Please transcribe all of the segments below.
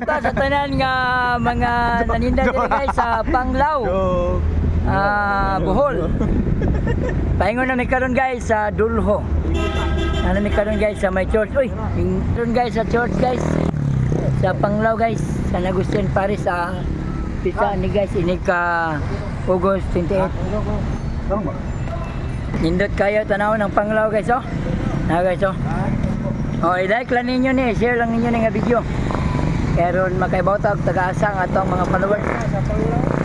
out sa tanan nga mga naninda diri guys sa Panglao. Bohol. Paingon na mi karon guys sa Dulho. Ano mi karon guys sa may church. Uy, karon guys sa church guys. Sa Panglao guys, sa Agustin Paris sa pisa ni guys ini ka August 28. Nindot kayo tanaw ng Panglao guys oh. Guys oh. I-like lang ninyo ni, share lang ninyo ni nga video. Karon makaibawtag taga-asa ang atong mga followers.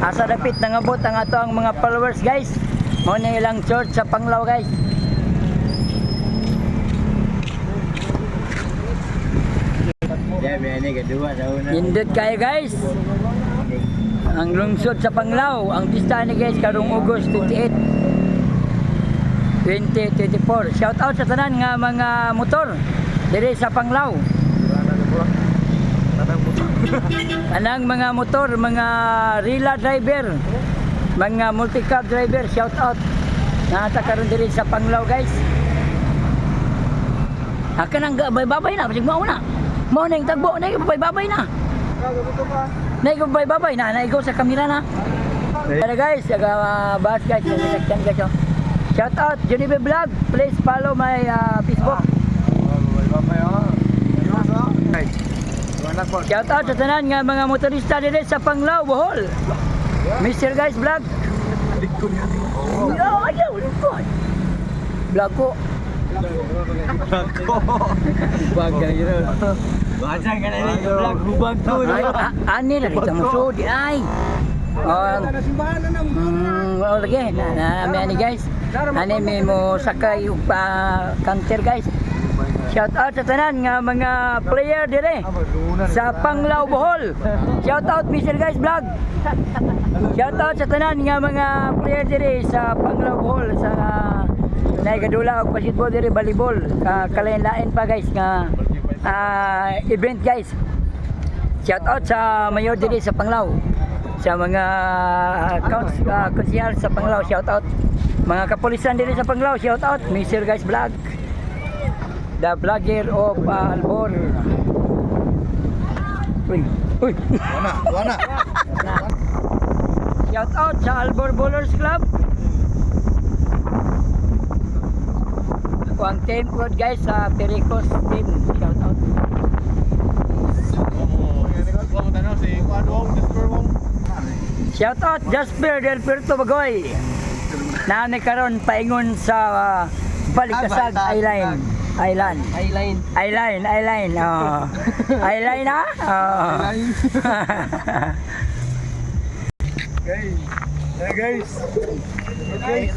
Asa dapit nangabot ang atong mga followers guys. Mao ni ilang church sa Panglao guys. Nindot kayo guys. Ang lungsod sa Panglao, ang pista ni guys karong August 28. 2024. Shout out sa tanan nga mga motor diri sa Panglao. Anang mga motor, mga rila driver, mga multi-cab driver, shout out. Nata karon diri sa Panglao guys. Akan ang babay na, basig mao na. Mao ning tagbo na babay na. Babay na, naigo sa kamera na. Pero guys, bas guys, nagkan guys. Shout out Junibe Vlog. Please follow my Facebook. Shout out sa tanan nga mga motorista diri sa Panglao, Bohol. Mr. Guys Vlog. Vlog ko. Bagay ron. Baca ka na ni vlog hubag ko. Ani na dito mo sud ay. Lagi na ani guys. Ani may mo sakay pa counter guys. Shout out sa tanan nga mga player dire sa Panglao Bohol. Shout out Mr. Guys Vlog. Shout out sa tanan nga mga player dire sa Panglao Bohol sa naigadula og basketball dire volleyball. Kalain-lain pa guys nga event guys. Shout out sa mayor dire sa Panglao. Sa mga konsehal sa Panglao, shout out. Mga kapulisan dire sa Panglao, shout out Mr. Guys Vlog. The vlogger of Albor. Uy. Wana. Shout out sa Albor Bowlers Club. Ako ang team road guys sa Pericos team. Shout out. Shout out Jasper Del Puerto Bagoy. Naani karon paingon sa Balikasag Island. Island. Oh. Island ah. Oh. Guys. Okay.